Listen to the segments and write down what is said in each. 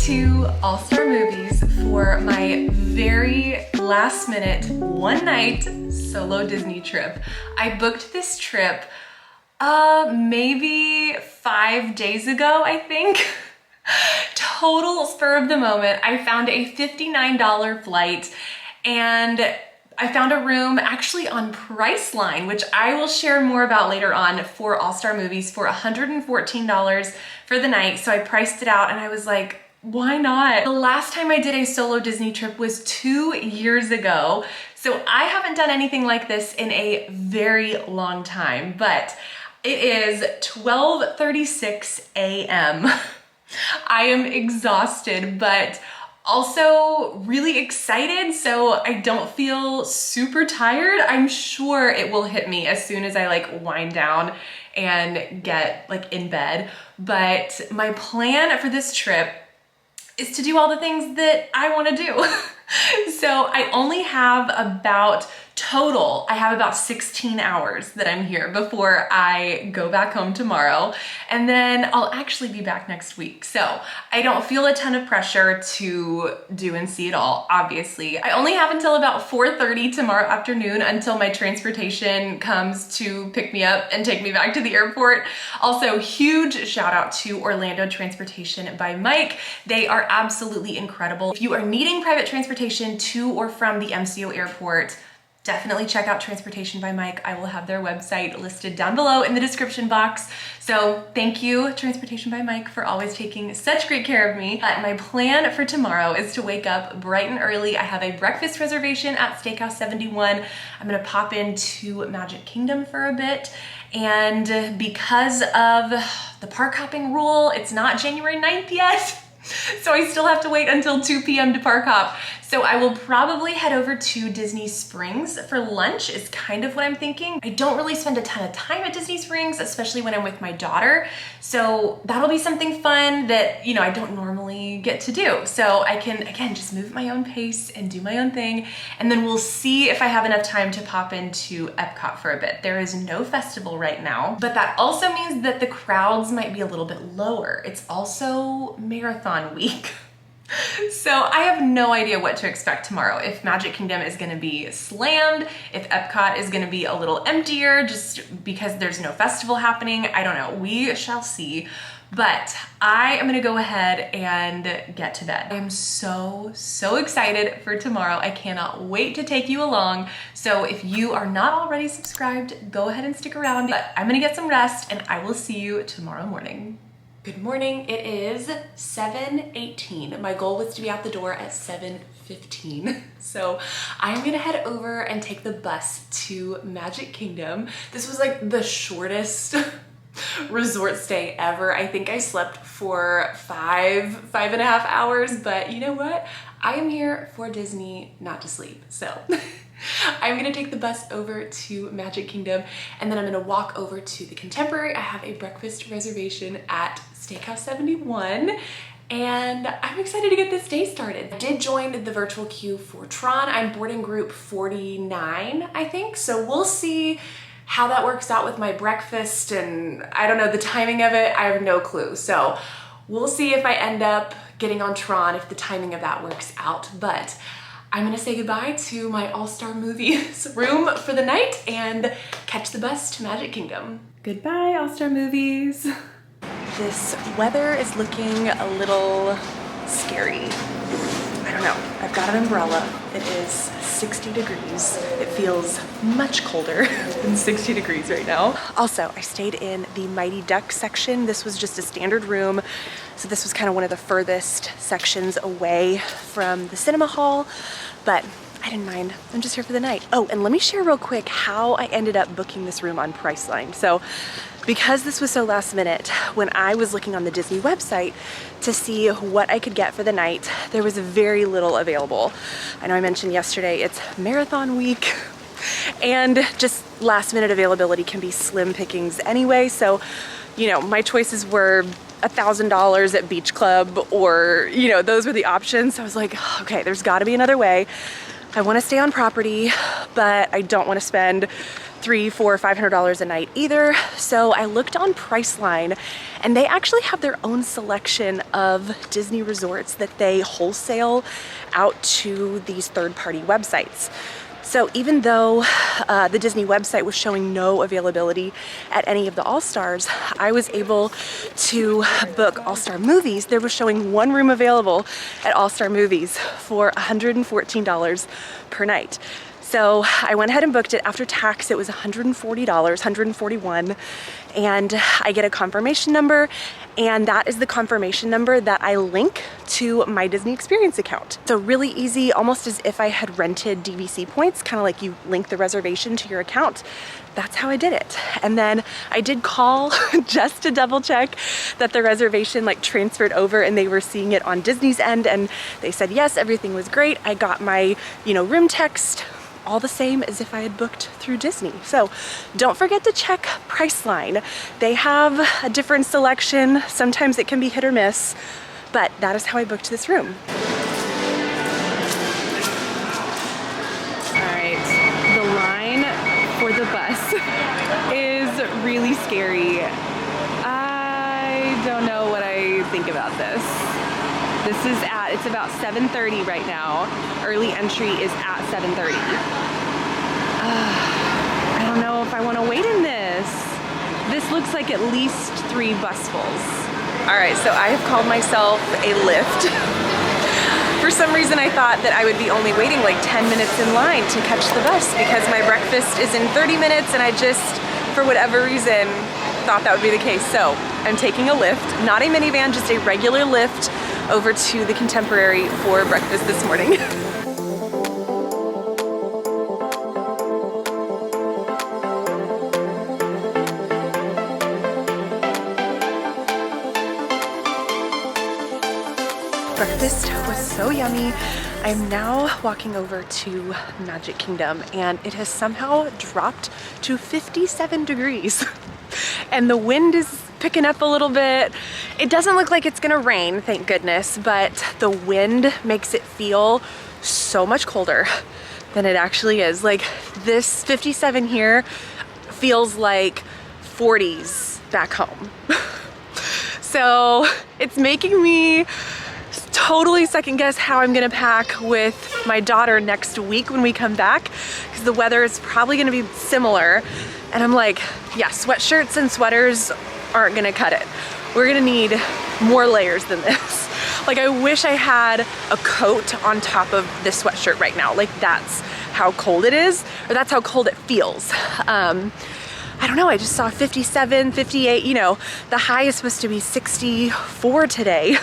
to All-Star Movies for my very last minute one night solo Disney trip. I booked this trip maybe 5 days ago, I think. Total spur of the moment. I found a $59 flight and I found a room actually on Priceline, which I will share more about later on, for All-Star Movies for $114 for the night. So I priced it out and I was like, why not? The last time I did a solo Disney trip was 2 years ago. So I haven't done anything like this in a very long time, but it is 12:36 a.m. I am exhausted, but also really excited, so I don't feel super tired. I'm sure it will hit me as soon as I like wind down and get like in bed. But my plan for this trip is to do all the things that I want to do. So I only have about total, I have about 16 hours that I'm here before I go back home tomorrow. And then I'll actually be back next week. So I don't feel a ton of pressure to do and see it all, obviously. I only have until about 4:30 tomorrow afternoon until my transportation comes to pick me up and take me back to the airport. Also, huge shout out to Orlando Transportation by Mike. They are absolutely incredible. If you are needing private transportation to or from the MCO airport, definitely check out Transportation by Mike. I will have their website listed down below in the description box. So thank you, Transportation by Mike, for always taking such great care of me. But my plan for tomorrow is to wake up bright and early. I have a breakfast reservation at Steakhouse 71. I'm gonna pop into Magic Kingdom for a bit. And because of the park hopping rule, it's not January 9th yet. So I still have to wait until 2 p.m. to park hop. So I will probably head over to Disney Springs for lunch is kind of what I'm thinking. I don't really spend a ton of time at Disney Springs, especially when I'm with my daughter. So that'll be something fun that, you know, I don't normally get to do. So I can, again, just move at my own pace and do my own thing. And then we'll see if I have enough time to pop into Epcot for a bit. There is no festival right now, but that also means that the crowds might be a little bit lower. It's also marathon week. So I have no idea what to expect tomorrow. If Magic Kingdom is gonna be slammed, if Epcot is gonna be a little emptier just because there's no festival happening, I don't know, we shall see. But I am gonna go ahead and get to bed. I am so excited for tomorrow. I cannot wait to take you along. So if you are not already subscribed, go ahead and stick around. But I'm gonna get some rest and I will see you tomorrow morning. Good morning, it is 7:18. My goal was to be out the door at 7:15. So I'm gonna head over and take the bus to Magic Kingdom. This was like the shortest resort stay ever. I think I slept for five and a half hours, but you know what? I am here for Disney, not to sleep. So I'm gonna take the bus over to Magic Kingdom and then I'm gonna walk over to the Contemporary. I have a breakfast reservation at Steakhouse 71 and I'm excited to get this day started. I did join the virtual queue for Tron. I'm boarding group 49, I think. So we'll see how that works out with my breakfast and I don't know the timing of it. I have no clue. So we'll see if I end up getting on Tron, if the timing of that works out. But I'm gonna say goodbye to my All-Star Movies room for the night and catch the bus to Magic Kingdom. Goodbye, All-Star Movies. This weather is looking a little scary. I don't know, I've got an umbrella. It is 60 degrees. It feels much colder than 60 degrees right now. Also, I stayed in the Mighty Duck section. This was just a standard room. So this was kind of one of the furthest sections away from the cinema hall, but I didn't mind. I'm just here for the night. Oh, and let me share real quick how I ended up booking this room on Priceline. So because this was so last minute, when I was looking on the Disney website to see what I could get for the night, there was very little available. I know I mentioned yesterday, it's marathon week and just last minute availability can be slim pickings anyway. So, you know, my choices were $1,000 at Beach Club or, you know, those were the options. So I was like, okay, there's gotta be another way. I wanna stay on property, but I don't wanna spend $300, $400, $500 a night either. So I looked on Priceline, and they actually have their own selection of Disney resorts that they wholesale out to these third-party websites. So even though the Disney website was showing no availability at any of the All-Stars, I was able to book All-Star Movies. There was showing one room available at All-Star Movies for $114 per night. So I went ahead and booked it. After tax, it was $140, $141, and I get a confirmation number, and that is the confirmation number that I link to my Disney Experience account. So really easy, almost as if I had rented DVC points, kind of like you link the reservation to your account. That's how I did it. And then I did call just to double check that the reservation like transferred over and they were seeing it on Disney's end, and they said yes, everything was great. I got my, room text, all the same as if I had booked through Disney. So don't forget to check Priceline. They have a different selection. Sometimes it can be hit or miss, but that is how I booked this room. All right, the line for the bus is really scary. I don't know what I think about this. It's about 7:30 right now. Early entry is at 7:30. I don't know if I want to wait in this. This looks like at least 3 busfuls. All right, so I have called myself a Lyft. For some reason, I thought that I would be only waiting like 10 minutes in line to catch the bus because my breakfast is in 30 minutes, and I just, for whatever reason, thought that would be the case. So I'm taking a Lyft, not a minivan, just a regular Lyft over to the Contemporary for breakfast this morning. Breakfast was so yummy. I'm now walking over to Magic Kingdom, and it has somehow dropped to 57 degrees. And the wind is picking up a little bit. It doesn't look like it's gonna rain, thank goodness, but the wind makes it feel so much colder than it actually is. Like, this 57 here feels like 40s back home. So it's making me totally second guess how I'm gonna pack with my daughter next week when we come back, because the weather is probably gonna be similar. And I'm like, yeah, sweatshirts and sweaters aren't gonna cut it. We're gonna need more layers than this. Like, I wish I had a coat on top of this sweatshirt right now. Like, that's how cold it is, or that's how cold it feels. I don't know, I just saw 57, 58, the high is supposed to be 64 today.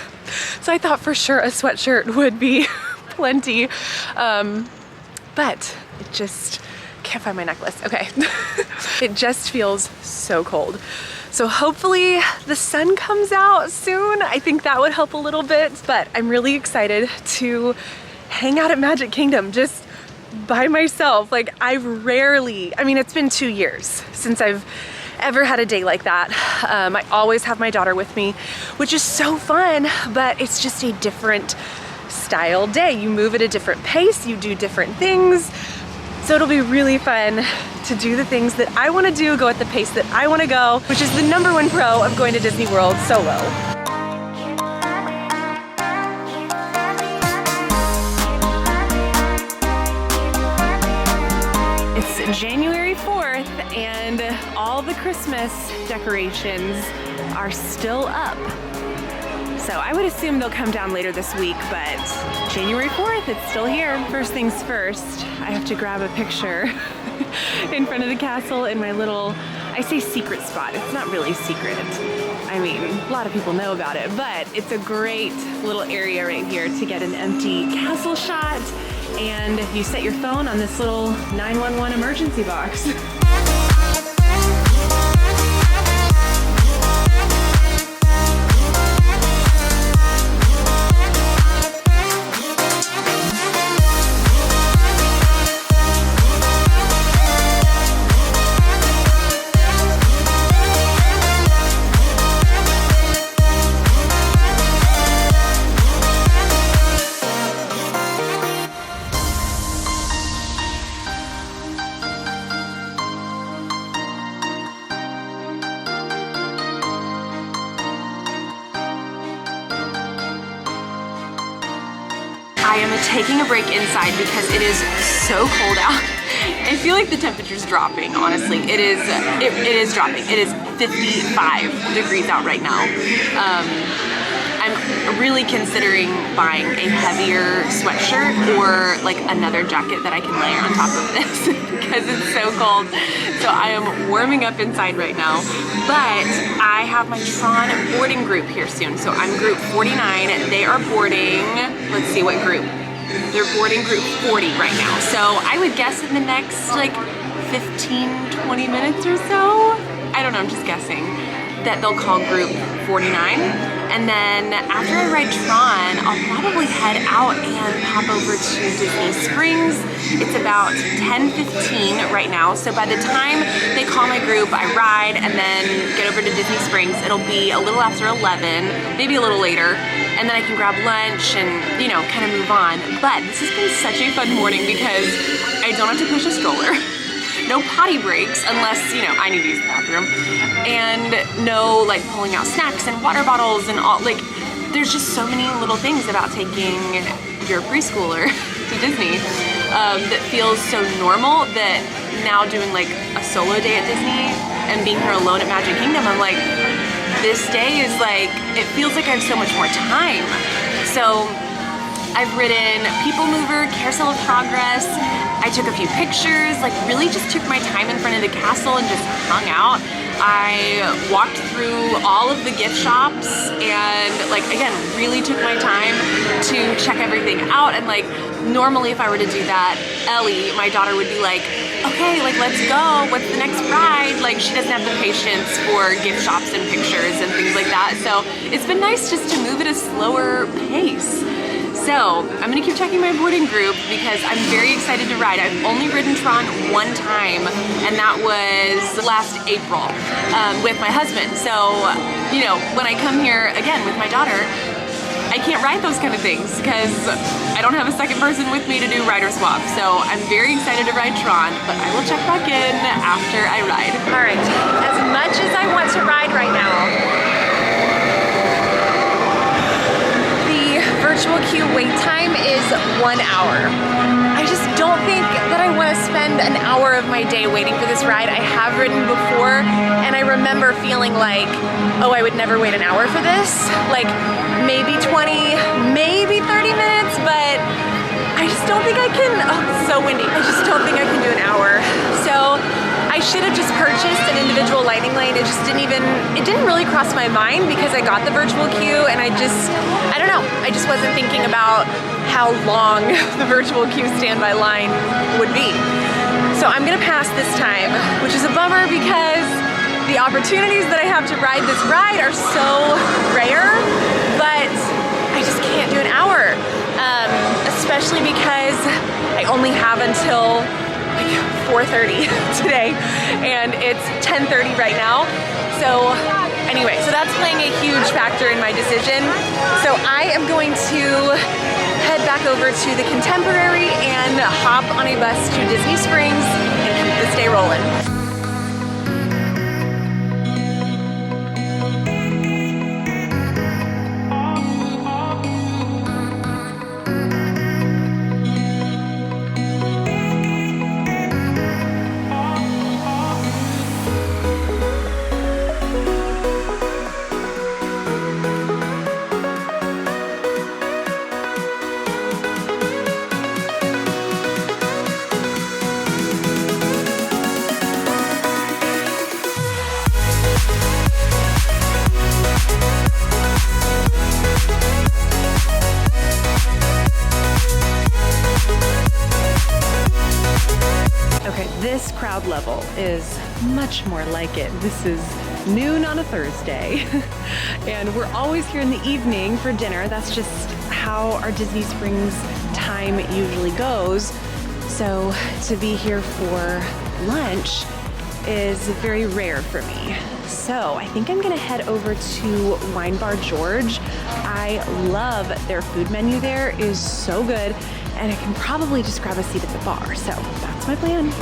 So I thought for sure a sweatshirt would be plenty, but it just, can't find my necklace, okay. It just feels so cold. So hopefully the sun comes out soon. I think that would help a little bit, but I'm really excited to hang out at Magic Kingdom just by myself. Like, it's been 2 years since I've ever had a day like that. I always have my daughter with me, which is so fun, but it's just a different style day. You move at a different pace, you do different things. So it'll be really fun to do the things that I want to do, go at the pace that I want to go, which is the #1 pro of going to Disney World solo. It's January 4th and all the Christmas decorations are still up. So I would assume they'll come down later this week, but January 4th, it's still here. First things first, I have to grab a picture in front of the castle in my little, I say secret spot. It's not really secret. I mean, a lot of people know about it, but it's a great little area right here to get an empty castle shot, and you set your phone on this little 911 emergency box. I am taking a break inside because it is so cold out. I feel like the temperature's dropping, honestly. It is dropping. It is 55 degrees out right now. I'm really considering buying a heavier sweatshirt or like another jacket that I can layer on top of this because it's so cold. So I am warming up inside right now, but I have my Tron boarding group here soon. So I'm group 49. They are boarding, let's see what group. They're boarding group 40 right now. So I would guess in the next like 15, 20 minutes or so, I don't know, I'm just guessing, that they'll call group 49. And then after I ride Tron, I'll probably head out and pop over to Disney Springs. It's about 10:15 right now. So by the time they call my group, I ride and then get over to Disney Springs. It'll be a little after 11, maybe a little later. And then I can grab lunch and, you know, kind of move on. But this has been such a fun morning because I don't have to push a stroller. No potty breaks unless, you know, I need to use the bathroom. And no like pulling out snacks and water bottles and all, like there's just so many little things about taking your preschooler to Disney that feels so normal that now doing like a solo day at Disney and being here alone at Magic Kingdom, I'm like, this day is like, it feels like I have so much more time. So I've ridden People Mover, Carousel of Progress. I took a few pictures, like really just took my time in front of the castle and just hung out. I walked through all of the gift shops and like, again, really took my time to check everything out. And like, normally if I were to do that, Ellie, my daughter, would be like, okay, like let's go, what's the next ride? Like she doesn't have the patience for gift shops and pictures and things like that. So it's been nice just to move at a slower pace. So I'm gonna keep checking my boarding group because I'm very excited to ride. I've only ridden Tron one time, and that was last April with my husband. So, you know, when I come here again with my daughter, I can't ride those kind of things because I don't have a second person with me to do rider swap. So I'm very excited to ride Tron, but I will check back in after I ride. All right, as much as I want to ride right now, virtual queue wait time is 1 hour. I just don't think that I want to spend an hour of my day waiting for this ride. I have ridden before and I remember feeling like, oh, I would never wait an hour for this. Like maybe 20, maybe 30 minutes, but I just don't think I can, oh, it's so windy. I just don't think I can do an hour. So I should have just purchased an individual lighting lane. It just didn't really cross my mind because I got the virtual queue and I don't know. I just wasn't thinking about how long the virtual queue standby line would be. So I'm gonna pass this time, which is a bummer because the opportunities that I have to ride this ride are so rare, but I just can't do an hour. Especially because I only have until like 4:30 today and it's 10:30 right now. So anyway, so that's playing a huge factor in my decision. So I am going to head back over to the Contemporary and hop on a bus to Disney Springs and keep this day rolling. This crowd level is much more like it. This is noon on a Thursday and we're always here in the evening for dinner. That's just how our Disney Springs time usually goes. So to be here for lunch is very rare for me. So I think I'm gonna head over to Wine Bar George. I love their food menu there, it is so good, and I can probably just grab a seat at the bar. So that's my plan.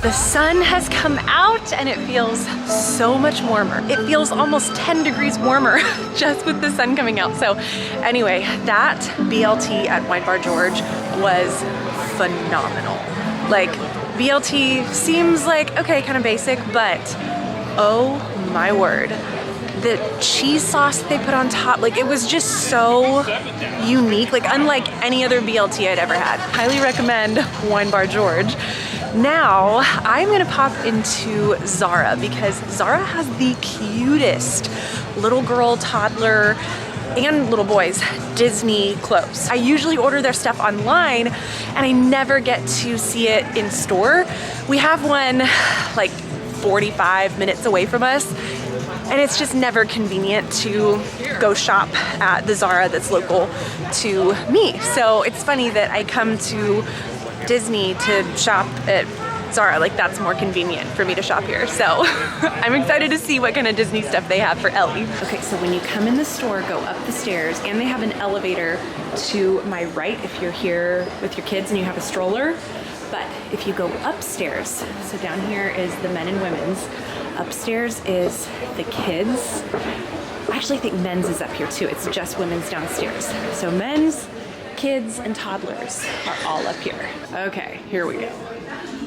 The sun has come out and it feels so much warmer. It feels almost 10 degrees warmer just with the sun coming out. So anyway, that BLT at Wine Bar George was phenomenal. Like, BLT seems like, okay, kind of basic, but oh my word. The cheese sauce that they put on top, like it was just so unique, like unlike any other BLT I'd ever had. Highly recommend Wine Bar George. Now, I'm gonna pop into Zara because Zara has the cutest little girl, toddler, and little boys Disney clothes. I usually order their stuff online and I never get to see it in store. We have one like 45 minutes away from us, and it's just never convenient to go shop at the Zara that's local to me. So it's funny that I come to Disney to shop at Zara, like that's more convenient for me to shop here. So I'm excited to see what kind of Disney stuff they have for Ellie. Okay, so when you come in the store, go up the stairs, and they have an elevator to my right if you're here with your kids and you have a stroller. But if you go upstairs, so down here is the men and women's, upstairs is the kids. I actually think men's is up here too. It's just women's downstairs. So men's, kids, and toddlers are all up here. Okay, here we go.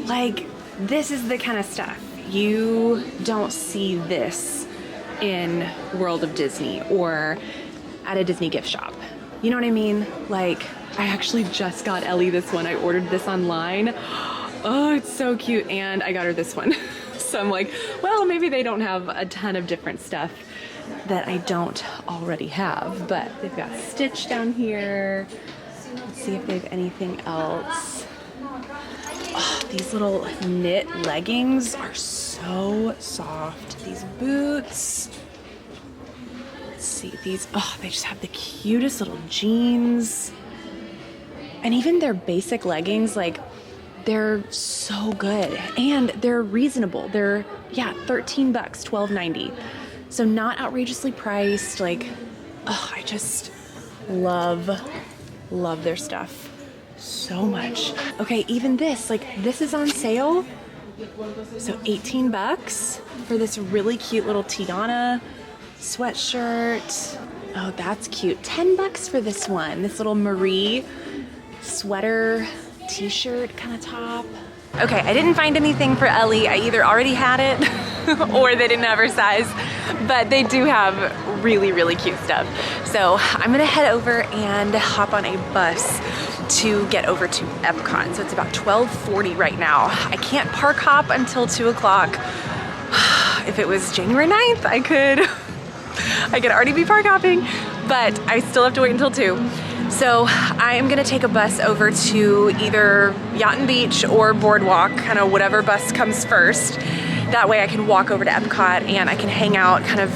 Like, this is the kind of stuff. You don't see this in World of Disney or at a Disney gift shop. You know what I mean? Like, I actually just got Ellie this one. I ordered this online. Oh, it's so cute. And I got her this one. So I'm like, well, maybe they don't have a ton of different stuff that I don't already have, but they've got Stitch down here. Let's see if they have anything else. Oh, these little knit leggings are so soft. These boots. Let's see, these, oh, they just have the cutest little jeans. And even their basic leggings, like, they're so good. And they're reasonable. They're, yeah, 13 bucks, $12.90. So not outrageously priced. Like, oh, I just love their stuff so much. Okay, even this, like this is on sale. So 18 bucks for this really cute little Tiana sweatshirt. Oh, that's cute. 10 bucks for this one. This little Marie sweater t-shirt kind of top. Okay, I didn't find anything for Ellie. I either already had it or they didn't have her size, but they do have really, really cute stuff. So I'm gonna head over and hop on a bus to get over to Epcot. So it's about 12:40 right now. I can't park hop until 2 o'clock. If it was January 9th, I could already be park hopping, but I still have to wait until 2. So I am gonna take a bus over to either Yacht and Beach or Boardwalk, kind of whatever bus comes first. That way I can walk over to Epcot and I can hang out kind of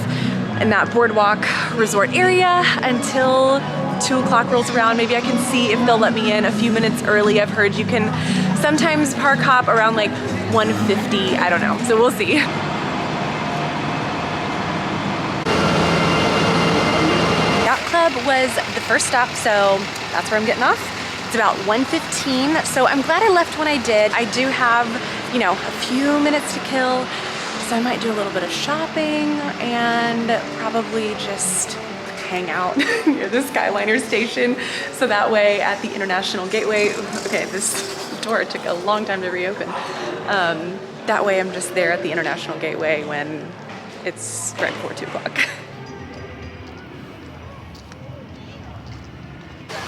in that Boardwalk resort area until 2 o'clock rolls around. Maybe I can see if they'll let me in a few minutes early. I've heard you can sometimes park hop around like 1:50, I don't know, so we'll see. Club was the first stop, so that's where I'm getting off. It's about 1:15, so I'm glad I left when I did. I do have, you know, a few minutes to kill, so I might do a little bit of shopping and probably just hang out near the Skyliner station, so that way at the International Gateway, okay, this door took a long time to reopen. That way I'm just there at the International Gateway when it's right before 2 o'clock.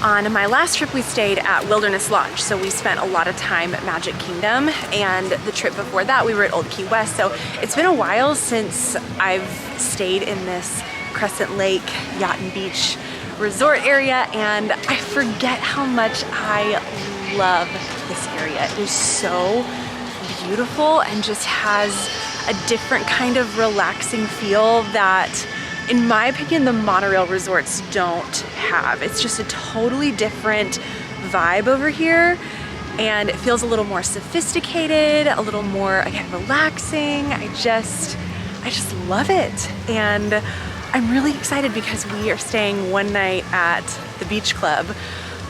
On my last trip, we stayed at Wilderness Lodge, so we spent a lot of time at Magic Kingdom, and the trip before that, we were at Old Key West, so it's been a while since I've stayed in this Crescent Lake Yacht and Beach resort area, and I forget how much I love this area. It is so beautiful and just has a different kind of relaxing feel that, in my opinion, the monorail resorts don't have. It's just a totally different vibe over here, and it feels a little more sophisticated, a little more, again, relaxing. I just love it. And I'm really excited because we are staying one night at the beach club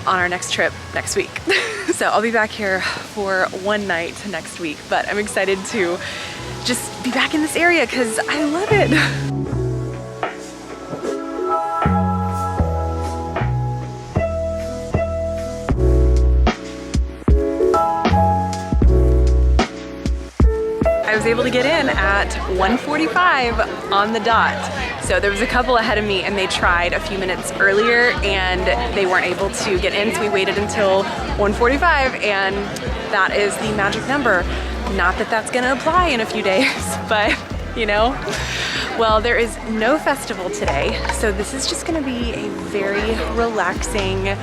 on our next trip next week. So I'll be back here for one night next week, but I'm excited to just be back in this area because I love it. I was able to get in at 1:45 on the dot. So there was a couple ahead of me and they tried a few minutes earlier and they weren't able to get in, so we waited until 1:45, and that is the magic number. Not that that's gonna apply in a few days, but you know. Well, there is no festival today, so this is just gonna be a very relaxing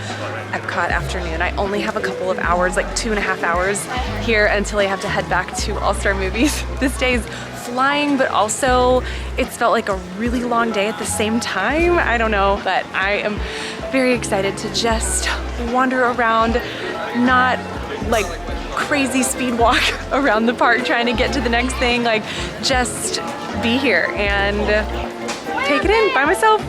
Epcot afternoon. I only have a couple of hours, like 2.5 hours here until I have to head back to All-Star Movies. This day is flying, but also it's felt like a really long day at the same time. I don't know, but I am very excited to just wander around, not like crazy speed walk around the park trying to get to the next thing, like just be here and take it in by myself.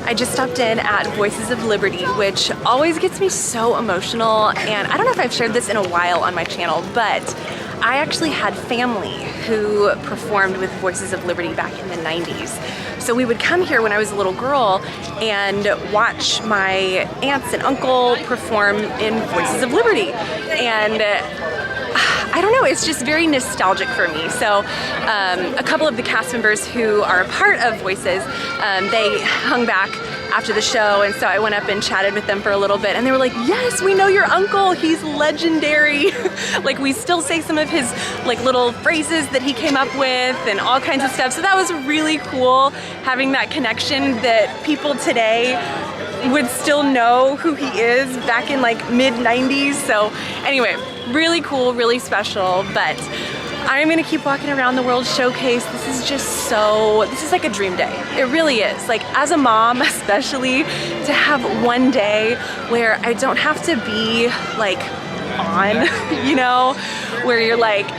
I just stopped in at Voices of Liberty, which always gets me so emotional, and I don't know if I've shared this in a while on my channel, but I actually had family who performed with Voices of Liberty back in the 90s. So we would come here when I was a little girl and watch my aunts and uncle perform in Voices of Liberty. And I don't know, it's just very nostalgic for me. So a couple of the cast members who are a part of Voices, they hung back after the show, and so I went up and chatted with them for a little bit, and they were like, yes, we know your uncle, he's legendary. Like, we still say some of his like little phrases that he came up with and all kinds of stuff. So that was really cool, having that connection that people today would still know who he is back in like mid-90s. So anyway, really cool, really special, but I'm gonna keep walking around the World Showcase. This is just so, this is like a dream day. It really is. Like, as a mom, especially, to have one day where I don't have to be like on, you know, where you're like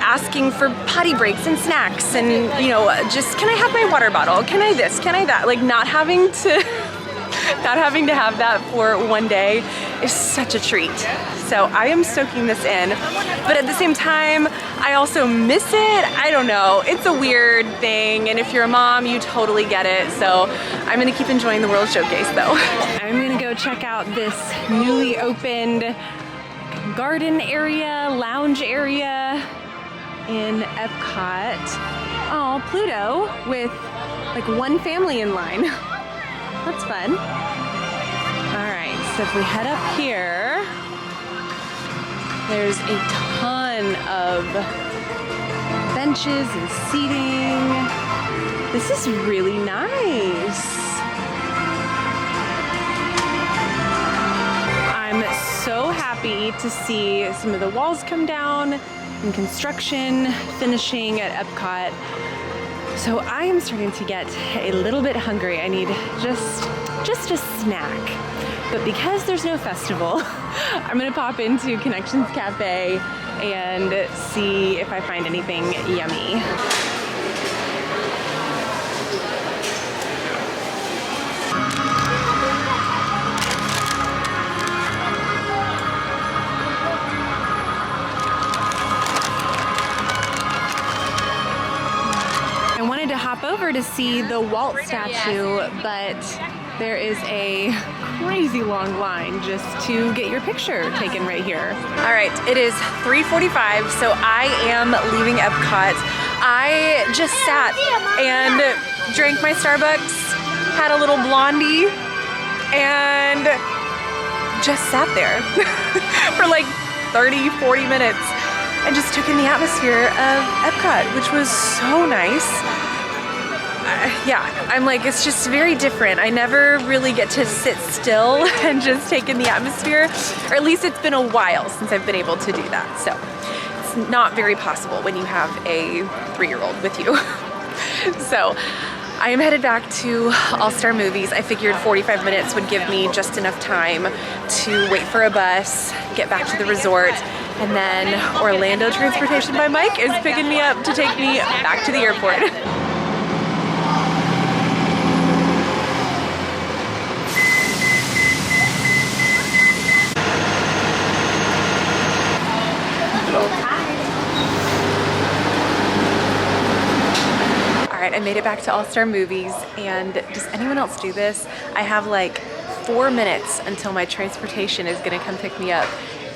asking for potty breaks and snacks and, you know, just, can I have my water bottle? Can I this? Can I that? Like, not having to have that for one day is such a treat. So I am soaking this in, but at the same time, I also miss it. I don't know, it's a weird thing, and if you're a mom, you totally get it. So I'm gonna keep enjoying the World Showcase though. I'm gonna go check out this newly opened garden area, lounge area in Epcot. Oh, Pluto with like one family in line. That's fun. All right, so if we head up here, there's a ton of benches and seating. This is really nice. I'm so happy to see some of the walls come down and construction finishing at Epcot. So I am starting to get a little bit hungry. I need just a snack. But because there's no festival, I'm gonna pop into Connections Cafe and see if I find anything yummy. I wanted to hop over to see the Walt statue, but there is a crazy long line just to get your picture taken right here. All right, it is 3:45, so I am leaving Epcot. I just sat and drank my Starbucks, had a little blondie, and just sat there for like 30, 40 minutes and just took in the atmosphere of Epcot, which was so nice. Yeah, I'm like, it's just very different. I never really get to sit still and just take in the atmosphere, or at least it's been a while since I've been able to do that. So it's not very possible when you have a 3-year-old with you. So I am headed back to All-Star Movies. I figured 45 minutes would give me just enough time to wait for a bus, get back to the resort, and then Orlando Transportation by Mike is picking me up to take me back to the airport. Alright, I made it back to All-Star Movies, and does anyone else do this? I have like 4 minutes until my transportation is gonna come pick me up,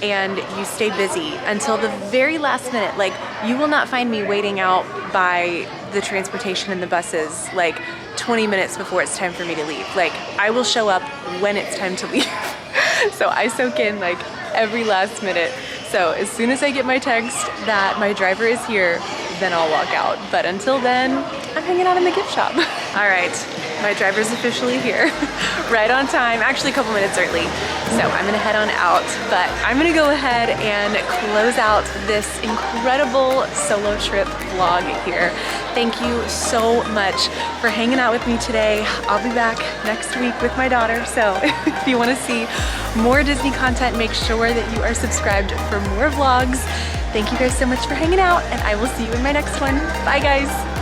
and you stay busy until the very last minute. Like, you will not find me waiting out by the transportation and the buses like 20 minutes before it's time for me to leave. Like, I will show up when it's time to leave. So I soak in like every last minute. So as soon as I get my text that my driver is here, then I'll walk out. But until then, I'm hanging out in the gift shop. All right, my driver's officially here, right on time, actually a couple minutes early. So I'm gonna head on out, but I'm gonna go ahead and close out this incredible solo trip vlog here. Thank you so much for hanging out with me today. I'll be back next week with my daughter. So if you wanna see more Disney content, make sure that you are subscribed for more vlogs. Thank you guys so much for hanging out, and I will see you in my next one. Bye guys.